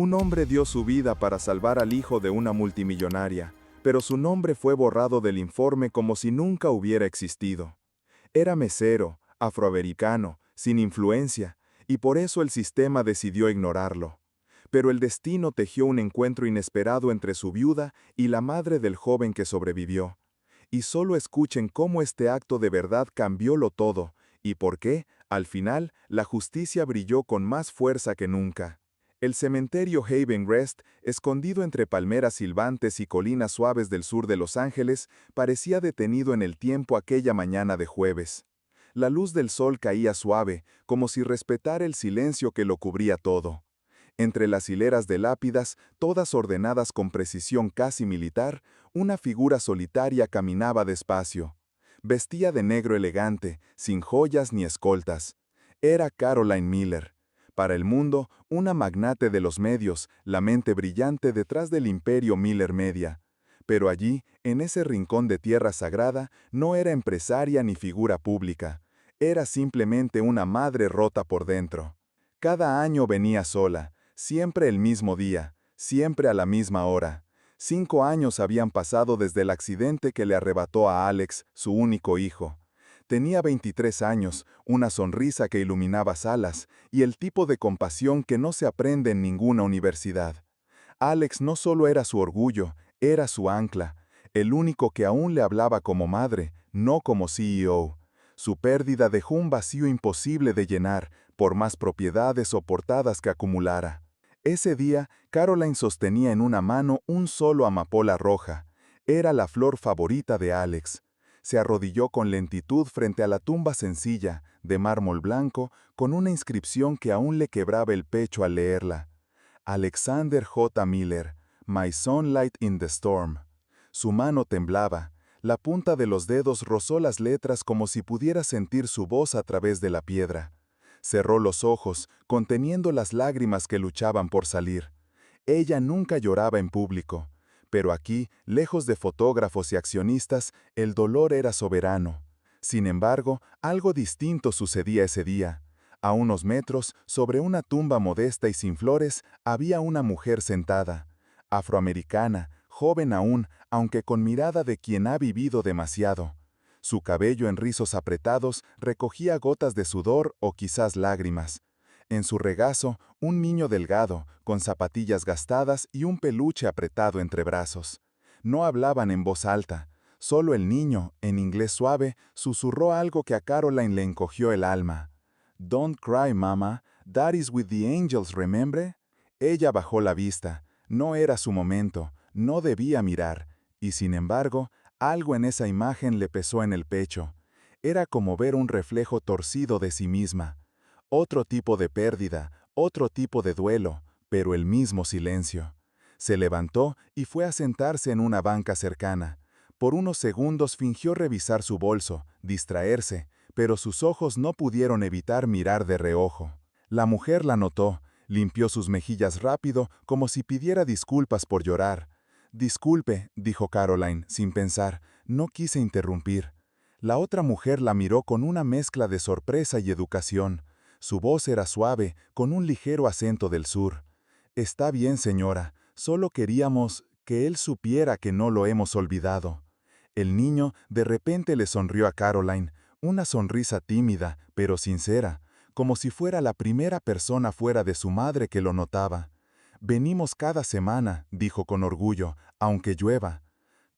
Un hombre dio su vida para salvar al hijo de una multimillonaria, pero su nombre fue borrado del informe como si nunca hubiera existido. Era mesero, afroamericano, sin influencia, y por eso el sistema decidió ignorarlo. Pero el destino tejió un encuentro inesperado entre su viuda y la madre del joven que sobrevivió. Y solo escuchen cómo este acto de verdad cambiólo todo, y por qué, al final, la justicia brilló con más fuerza que nunca. El cementerio Haven Rest, escondido entre palmeras silbantes y colinas suaves del sur de Los Ángeles, parecía detenido en el tiempo aquella mañana de jueves. La luz del sol caía suave, como si respetara el silencio que lo cubría todo. Entre las hileras de lápidas, todas ordenadas con precisión casi militar, una figura solitaria caminaba despacio. Vestía de negro elegante, sin joyas ni escoltas. Era Caroline Miller. Para el mundo, una magnate de los medios, la mente brillante detrás del imperio Miller Media. Pero allí, en ese rincón de tierra sagrada, no era empresaria ni figura pública. Era simplemente una madre rota por dentro. Cada año venía sola, siempre el mismo día, siempre a la misma hora. 5 años habían pasado desde el accidente que le arrebató a Alex, su único hijo. Tenía 23 años, una sonrisa que iluminaba salas y el tipo de compasión que no se aprende en ninguna universidad. Alex no solo era su orgullo, era su ancla, el único que aún le hablaba como madre, no como CEO. Su pérdida dejó un vacío imposible de llenar, por más propiedades o portadas que acumulara. Ese día, Caroline sostenía en una mano un solo amapola roja. Era la flor favorita de Alex. Se arrodilló con lentitud frente a la tumba sencilla, de mármol blanco, con una inscripción que aún le quebraba el pecho al leerla. Alexander J. Miller, My Sunlight in the Storm. Su mano temblaba. La punta de los dedos rozó las letras como si pudiera sentir su voz a través de la piedra. Cerró los ojos, conteniendo las lágrimas que luchaban por salir. Ella nunca lloraba en público, pero aquí, lejos de fotógrafos y accionistas, el dolor era soberano. Sin embargo, algo distinto sucedía ese día. A unos metros, sobre una tumba modesta y sin flores, había una mujer sentada, afroamericana, joven aún, aunque con mirada de quien ha vivido demasiado. Su cabello en rizos apretados recogía gotas de sudor o quizás lágrimas. En su regazo, un niño delgado, con zapatillas gastadas y un peluche apretado entre brazos. No hablaban en voz alta. Solo el niño, en inglés suave, susurró algo que a Caroline le encogió el alma. «Don't cry, mama. Daddy's with the angels, remember?» Ella bajó la vista. No era su momento. No debía mirar. Y sin embargo, algo en esa imagen le pesó en el pecho. Era como ver un reflejo torcido de sí misma. Otro tipo de pérdida, otro tipo de duelo, pero el mismo silencio. Se levantó y fue a sentarse en una banca cercana. Por unos segundos fingió revisar su bolso, distraerse, pero sus ojos no pudieron evitar mirar de reojo. La mujer la notó, limpió sus mejillas rápido como si pidiera disculpas por llorar. «Disculpe», dijo Caroline, sin pensar, no quise interrumpir. La otra mujer la miró con una mezcla de sorpresa y educación. Su voz era suave, con un ligero acento del sur. «Está bien, señora, solo queríamos que él supiera que no lo hemos olvidado». El niño de repente le sonrió a Caroline, una sonrisa tímida, pero sincera, como si fuera la primera persona fuera de su madre que lo notaba. «Venimos cada semana», dijo con orgullo, «aunque llueva».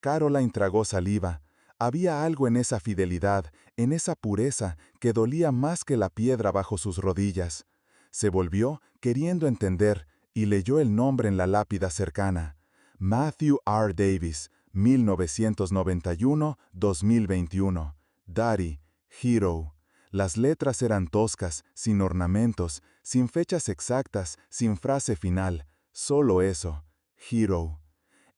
Caroline tragó saliva. Había algo en esa fidelidad, en esa pureza, que dolía más que la piedra bajo sus rodillas. Se volvió, queriendo entender, y leyó el nombre en la lápida cercana. Matthew R. Davis, 1991-2021. Daddy, Hero. Las letras eran toscas, sin ornamentos, sin fechas exactas, sin frase final. Solo eso. Hero.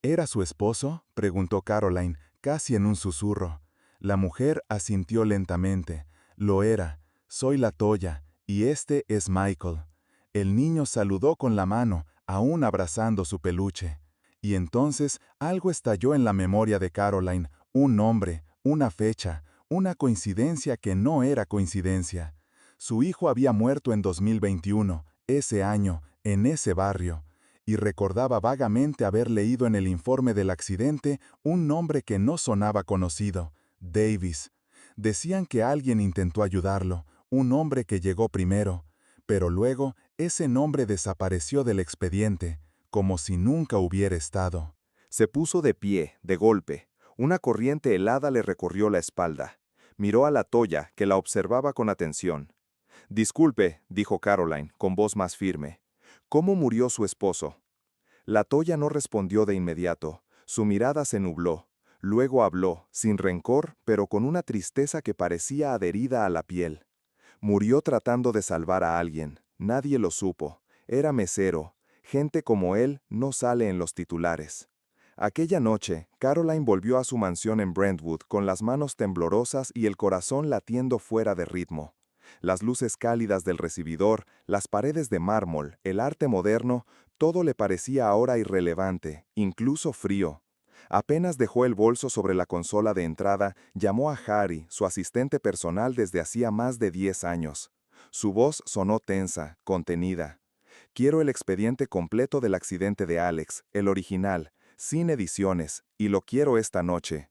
¿Era su esposo?, preguntó Caroline, casi en un susurro. La mujer asintió lentamente. Lo era. Soy la Toya, y este es Michael. El niño saludó con la mano, aún abrazando su peluche. Y entonces algo estalló en la memoria de Caroline, un nombre, una fecha, una coincidencia que no era coincidencia. Su hijo había muerto en 2021, ese año, en ese barrio. y recordaba vagamente haber leído en el informe del accidente un nombre que no sonaba conocido: Davis. Decían que alguien intentó ayudarlo, un hombre que llegó primero, pero luego ese nombre desapareció del expediente, como si nunca hubiera estado. Se puso de pie, de golpe. Una corriente helada le recorrió la espalda. Miró a la Toya, que la observaba con atención. «Disculpe», dijo Caroline, con voz más firme. «¿Cómo murió su esposo?» La Toya no respondió de inmediato. Su mirada se nubló. Luego habló, sin rencor, pero con una tristeza que parecía adherida a la piel. Murió tratando de salvar a alguien. Nadie lo supo. Era mesero. Gente como él no sale en los titulares. Aquella noche, Caroline volvió a su mansión en Brentwood con las manos temblorosas y el corazón latiendo fuera de ritmo. Las luces cálidas del recibidor, las paredes de mármol, el arte moderno, todo le parecía ahora irrelevante, incluso frío. Apenas dejó el bolso sobre la consola de entrada, llamó a Harry, su asistente personal desde hacía más de 10 años. Su voz sonó tensa, contenida. «Quiero el expediente completo del accidente de Alex, el original, sin ediciones, y lo quiero esta noche».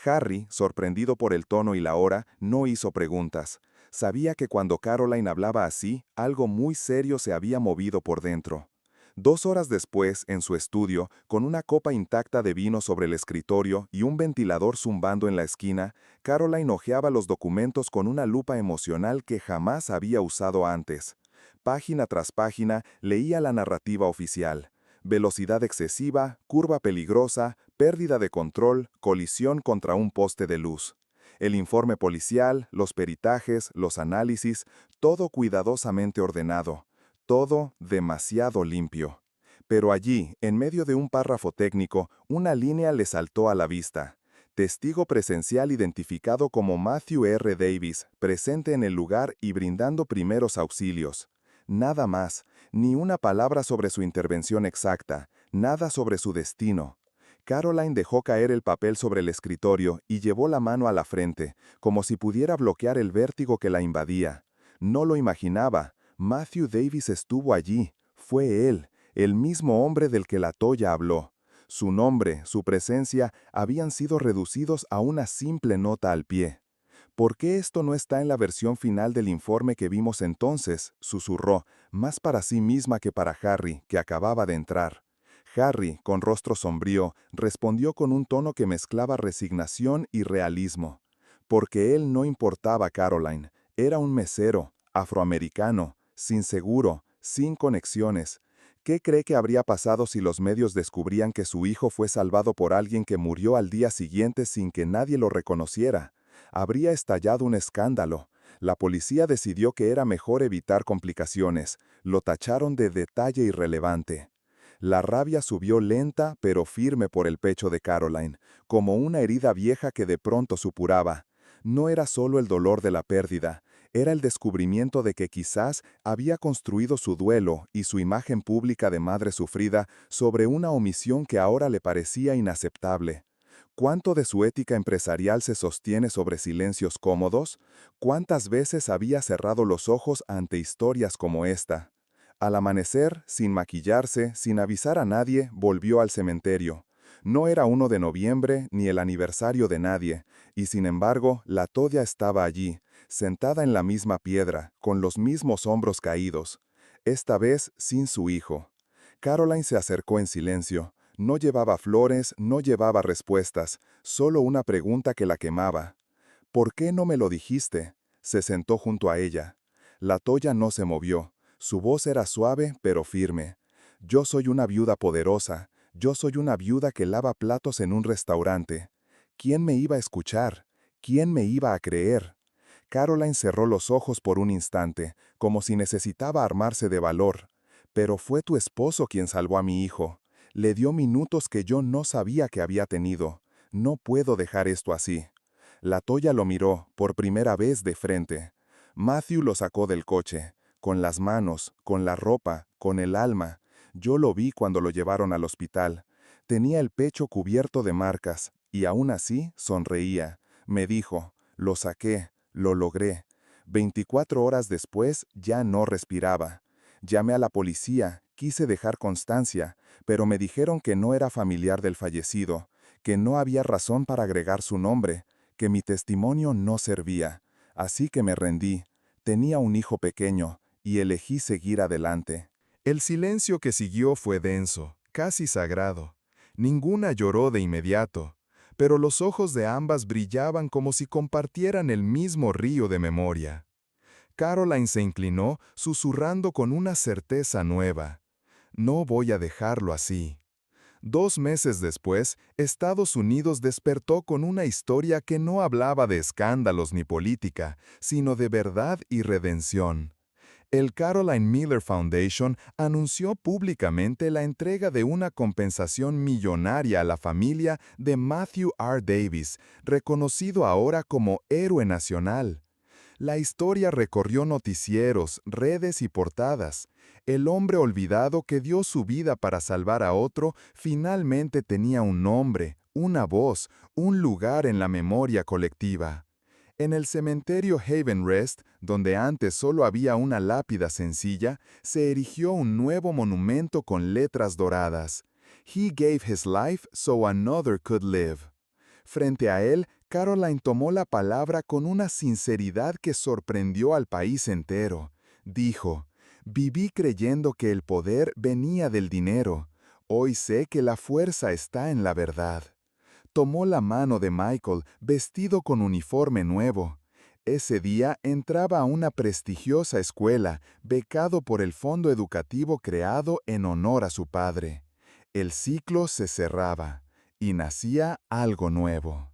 Harry, sorprendido por el tono y la hora, no hizo preguntas. Sabía que cuando Caroline hablaba así, algo muy serio se había movido por dentro. 2 horas después, en su estudio, con una copa intacta de vino sobre el escritorio y un ventilador zumbando en la esquina, Caroline hojeaba los documentos con una lupa emocional que jamás había usado antes. Página tras página, leía la narrativa oficial. Velocidad excesiva, curva peligrosa, pérdida de control, colisión contra un poste de luz. El informe policial, los peritajes, los análisis, todo cuidadosamente ordenado. Todo demasiado limpio. Pero allí, en medio de un párrafo técnico, una línea le saltó a la vista. Testigo presencial identificado como Matthew R. Davis, presente en el lugar y brindando primeros auxilios. Nada más, ni una palabra sobre su intervención exacta, nada sobre su destino. Caroline dejó caer el papel sobre el escritorio y llevó la mano a la frente, como si pudiera bloquear el vértigo que la invadía. No lo imaginaba. Matthew Davis estuvo allí. Fue él, el mismo hombre del que la Toya habló. Su nombre, su presencia, habían sido reducidos a una simple nota al pie. «¿Por qué esto no está en la versión final del informe que vimos entonces?», susurró, más para sí misma que para Harry, que acababa de entrar. Harry, con rostro sombrío, respondió con un tono que mezclaba resignación y realismo. Porque él no importaba a Caroline. Era un mesero, afroamericano, sin seguro, sin conexiones. ¿Qué cree que habría pasado si los medios descubrían que su hijo fue salvado por alguien que murió al día siguiente sin que nadie lo reconociera? Habría estallado un escándalo. La policía decidió que era mejor evitar complicaciones. Lo tacharon de detalle irrelevante. La rabia subió lenta pero firme por el pecho de Caroline, como una herida vieja que de pronto supuraba. No era solo el dolor de la pérdida, era el descubrimiento de que quizás había construido su duelo y su imagen pública de madre sufrida sobre una omisión que ahora le parecía inaceptable. ¿Cuánto de su ética empresarial se sostiene sobre silencios cómodos? ¿Cuántas veces había cerrado los ojos ante historias como esta? Al amanecer, sin maquillarse, sin avisar a nadie, volvió al cementerio. No era 1 de noviembre ni el aniversario de nadie, y sin embargo, la Toya estaba allí, sentada en la misma piedra, con los mismos hombros caídos. Esta vez sin su hijo. Caroline se acercó en silencio. No llevaba flores, no llevaba respuestas, solo una pregunta que la quemaba. «¿Por qué no me lo dijiste?». Se sentó junto a ella. La Toya no se movió. Su voz era suave pero firme. «Yo soy una viuda poderosa. Yo soy una viuda que lava platos en un restaurante. ¿Quién me iba a escuchar? ¿Quién me iba a creer?». Caroline cerró los ojos por un instante, como si necesitaba armarse de valor. «Pero fue tu esposo quien salvó a mi hijo. Le dio minutos que yo no sabía que había tenido. No puedo dejar esto así». La Toya lo miró, por primera vez de frente. Matthew lo sacó del coche, con las manos, con la ropa, con el alma. Yo lo vi cuando lo llevaron al hospital. Tenía el pecho cubierto de marcas, y aún así sonreía. Me dijo, «Lo saqué, lo logré». 24 horas después ya no respiraba. Llamé a la policía, Quise dejar constancia, pero me dijeron que no era familiar del fallecido, que no había razón para agregar su nombre, que mi testimonio no servía. Así que me rendí. Tenía un hijo pequeño, y elegí seguir adelante. El silencio que siguió fue denso, casi sagrado. Ninguna lloró de inmediato, pero los ojos de ambas brillaban como si compartieran el mismo río de memoria. Caroline se inclinó, susurrando con una certeza nueva. No voy a dejarlo así. 2 meses después, Estados Unidos despertó con una historia que no hablaba de escándalos ni política, sino de verdad y redención. El Caroline Miller Foundation anunció públicamente la entrega de una compensación millonaria a la familia de Matthew R. Davis, reconocido ahora como héroe nacional. La historia recorrió noticieros, redes y portadas. El hombre olvidado que dio su vida para salvar a otro finalmente tenía un nombre, una voz, un lugar en la memoria colectiva. En el cementerio Haven Rest, donde antes solo había una lápida sencilla, se erigió un nuevo monumento con letras doradas. He gave his life so another could live. Frente a él, Caroline tomó la palabra con una sinceridad que sorprendió al país entero. Dijo, «Viví creyendo que el poder venía del dinero. Hoy sé que la fuerza está en la verdad». Tomó la mano de Michael, vestido con uniforme nuevo. Ese día entraba a una prestigiosa escuela, becado por el fondo educativo creado en honor a su padre. El ciclo se cerraba, y nacía algo nuevo.